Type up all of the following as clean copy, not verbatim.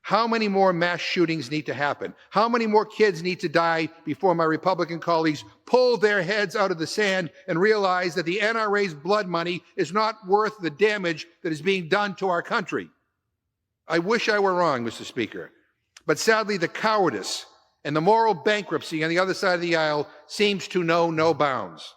How many more mass shootings need to happen? How many more kids need to die before my Republican colleagues pull their heads out of the sand and realize that the NRA's blood money is not worth the damage that is being done to our country? I wish I were wrong, Mr. Speaker, but sadly the cowardice and the moral bankruptcy on the other side of the aisle seems to know no bounds.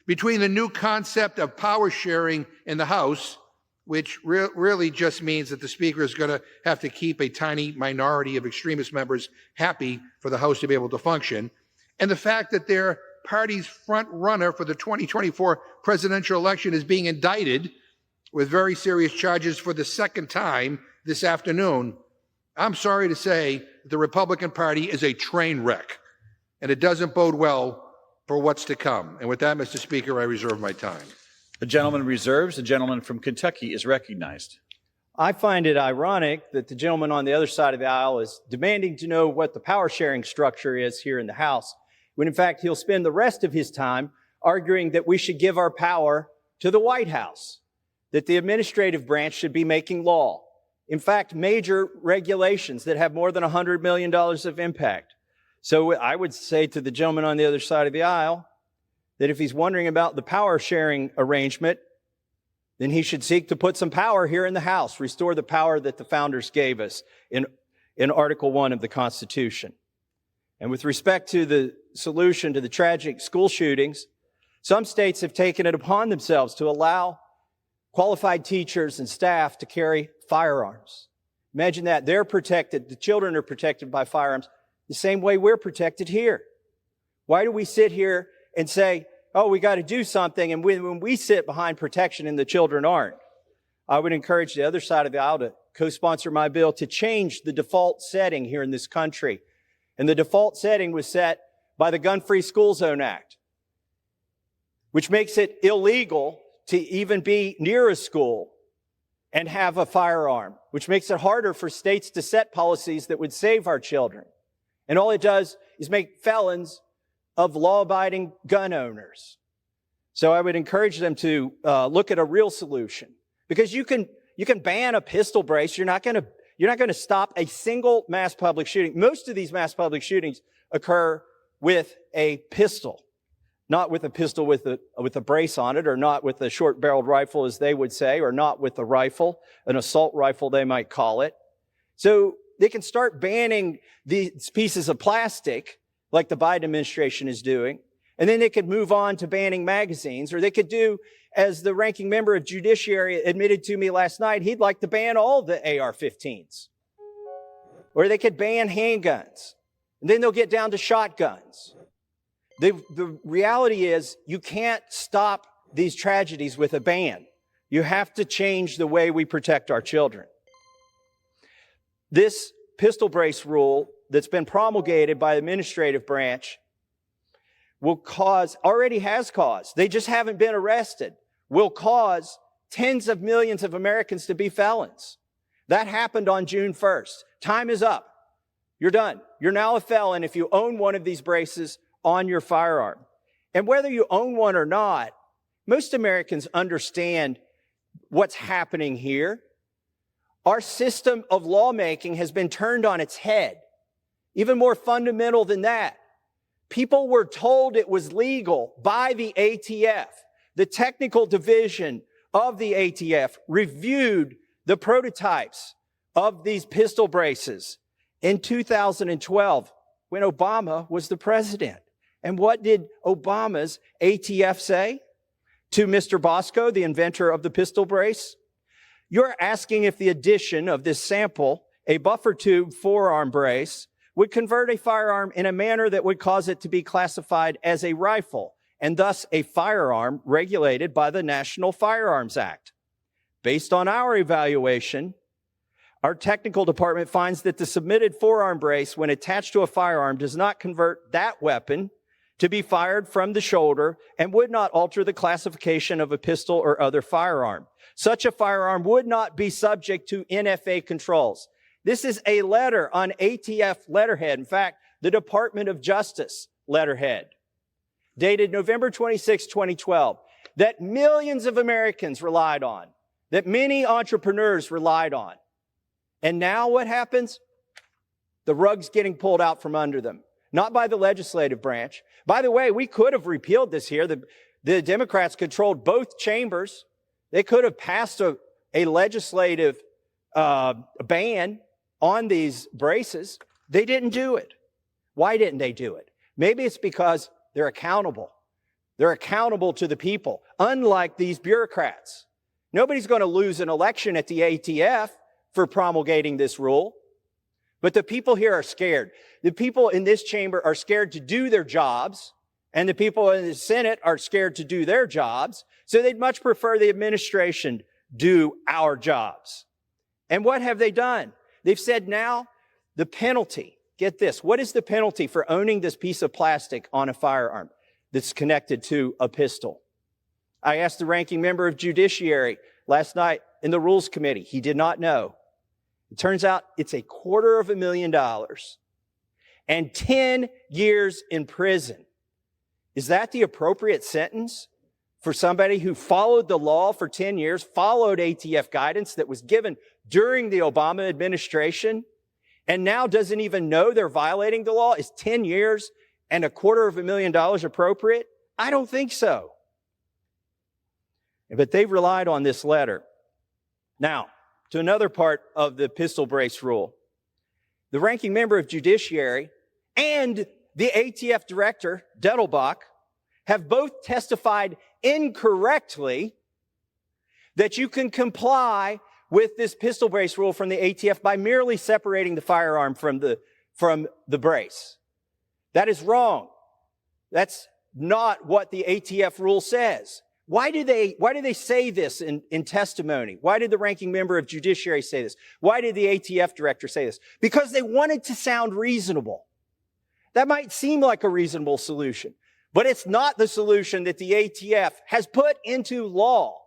Between the new concept of power sharing in the House, which really just means that the Speaker is going to have to keep a tiny minority of extremist members happy for the House to be able to function, and the fact that their party's front runner for the 2024 presidential election is being indicted with very serious charges for the second time this afternoon, I'm sorry to say the Republican Party is a train wreck, and it doesn't bode well for what's to come. And with that, Mr. Speaker, I reserve my time. The gentleman reserves. The gentleman from Kentucky is recognized. I find it ironic that the gentleman on the other side of the aisle is demanding to know what the power sharing structure is here in the House, when in fact he'll spend the rest of his time arguing that we should give our power to the White House, that the administrative branch should be making law. In fact, major regulations that have more than $100 million of impact. So I would say to the gentleman on the other side of the aisle that if he's wondering about the power sharing arrangement, then he should seek to put some power here in the House, restore the power that the founders gave us in Article 1 of the Constitution. And with respect to the solution to the tragic school shootings, some states have taken it upon themselves to allow qualified teachers and staff to carry firearms. Imagine that. They're protected. The children are protected by firearms the same way we're protected here. Why do we sit here and say, oh, we got to do something, and when we sit behind protection and the children aren't? I would encourage the other side of the aisle to co-sponsor my bill to change the default setting here in this country. And the default setting was set by the Gun-Free School Zone Act, which makes it illegal to even be near a school and have a firearm, which makes it harder for states to set policies that would save our children. And all it does is make felons of law-abiding gun owners. So I would encourage them to look at a real solution, because you can ban a pistol brace. You're not going to stop a single mass public shooting. Most of these mass public shootings occur with a pistol, not with a pistol with a brace on it, or not with a short-barreled rifle, as they would say, or not with a rifle, an assault rifle they might call it. So they can start banning these pieces of plastic like the Biden administration is doing, and then they could move on to banning magazines, or they could do, as the ranking member of Judiciary admitted to me last night, he'd like to ban all the AR-15s. Or they could ban handguns, and then they'll get down to shotguns. The reality is you can't stop these tragedies with a ban. You have to change the way we protect our children. This pistol brace rule that's been promulgated by the administrative branch already has caused, they just haven't been arrested, will cause tens of millions of Americans to be felons. That happened on June 1st. Time is up. You're done. You're now a felon if you own one of these braces on your firearm. And whether you own one or not, most Americans understand what's happening here. Our system of lawmaking has been turned on its head. Even more fundamental than that, people were told it was legal by the ATF. The technical division of the ATF reviewed the prototypes of these pistol braces in 2012 when Obama was the president. And what did Obama's ATF say to Mr. Bosco, the inventor of the pistol brace? You're asking if the addition of this sample, a buffer tube forearm brace, would convert a firearm in a manner that would cause it to be classified as a rifle, and thus a firearm regulated by the National Firearms Act. Based on our evaluation, our technical department finds that the submitted forearm brace, when attached to a firearm, does not convert that weapon to be fired from the shoulder and would not alter the classification of a pistol or other firearm. Such a firearm would not be subject to NFA controls. This is a letter on ATF letterhead. In fact, the Department of Justice letterhead, dated November 26, 2012, that millions of Americans relied on, that many entrepreneurs relied on. And now what happens? The rug's getting pulled out from under them. Not by the legislative branch. By the way, we could have repealed this here. The Democrats controlled both chambers. They could have passed a legislative ban on these braces. They didn't do it. Why didn't they do it? Maybe it's because they're accountable. They're accountable to the people, unlike these bureaucrats. Nobody's going to lose an election at the ATF for promulgating this rule. But the people here are scared. The people in this chamber are scared to do their jobs, and the people in the Senate are scared to do their jobs. So they'd much prefer the administration do our jobs. And what have they done? They've said now the penalty, get this, what is the penalty for owning this piece of plastic on a firearm that's connected to a pistol? I asked the ranking member of Judiciary last night in the Rules Committee. He did not know. It turns out it's $250,000 and 10 years in prison. Is that the appropriate sentence for somebody who followed the law for 10 years, followed ATF guidance that was given during the Obama administration, and now doesn't even know they're violating the law? Is 10 years and $250,000 appropriate? I don't think so. But they've relied on this letter. Now, to another part of the pistol brace rule. The ranking member of Judiciary and the ATF director, Dettelbach, have both testified incorrectly that you can comply with this pistol brace rule from the ATF by merely separating the firearm from the brace. That is wrong. That's not what the ATF rule says. Why do they say this in testimony? Why did the ranking member of Judiciary say this? Why did the ATF director say this? Because they wanted to sound reasonable. That might seem like a reasonable solution, but it's not the solution that the ATF has put into law.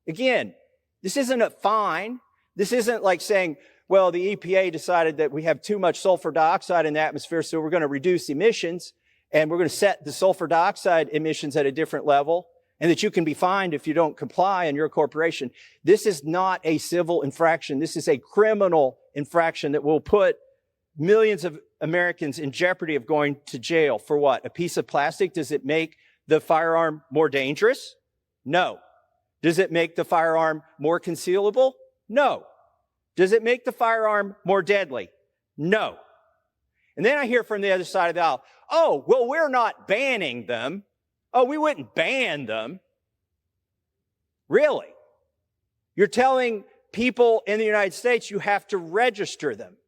Again, this isn't a fine. This isn't like saying, well, the EPA decided that we have too much sulfur dioxide in the atmosphere, so we're going to reduce emissions, and we're going to set the sulfur dioxide emissions at a different level, and that you can be fined if you don't comply in your corporation. This is not a civil infraction. This is a criminal infraction that will put millions of Americans in jeopardy of going to jail. For what? A piece of plastic? Does it make the firearm more dangerous? No. Does it make the firearm more concealable? No. Does it make the firearm more deadly? No. And then I hear from the other side of the aisle, oh, well, we're not banning them. Oh, we wouldn't ban them. Really? You're telling people in the United States you have to register them.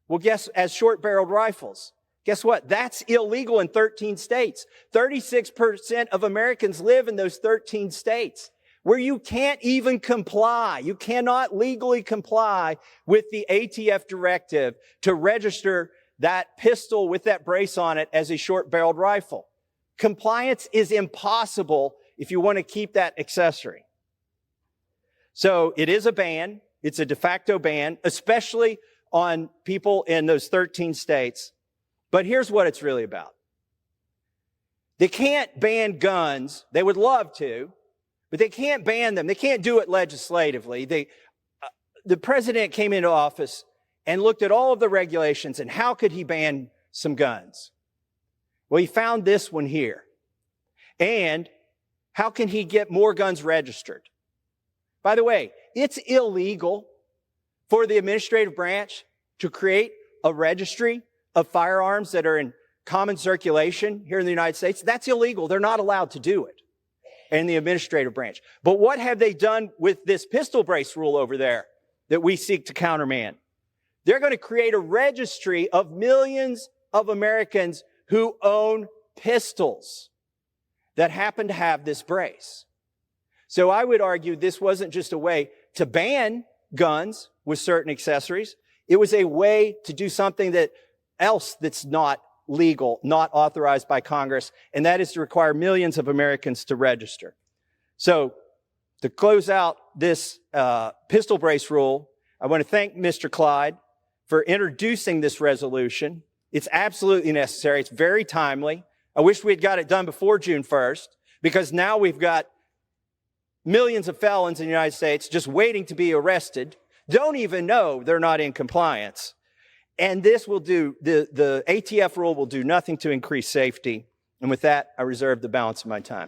Well, guess, as short-barreled rifles. Guess what? That's illegal in 13 states. 36% of Americans live in those 13 states where you can't even comply. You cannot legally comply with the ATF directive to register that pistol with that brace on it as a short-barreled rifle. Compliance is impossible if you want to keep that accessory. So it is a ban. It's a de facto ban, especially on people in those 13 states. But here's what it's really about. They can't ban guns. They would love to, but they can't ban them. They can't do it legislatively. The president came into office and looked at all of the regulations and how could he ban some guns? Well, he found this one here. And how can he get more guns registered? By the way, it's illegal for the administrative branch to create a registry of firearms that are in common circulation here in the United States. That's illegal. They're not allowed to do it in the administrative branch. But what have they done with this pistol brace rule over there that we seek to countermand? They're going to create a registry of millions of Americans who own pistols that happen to have this brace. So I would argue this wasn't just a way to ban guns with certain accessories. It was a way to do something else that's not legal, not authorized by Congress, and that is to require millions of Americans to register. So to close out this pistol brace rule, I want to thank Mr. Clyde for introducing this resolution. It's absolutely necessary. It's very timely. I wish we had got it done before June 1st, because now we've got millions of felons in the United States just waiting to be arrested. don't even know they're not in compliance. And this will do, the ATF rule will do nothing to increase safety. And with that, I reserve the balance of my time.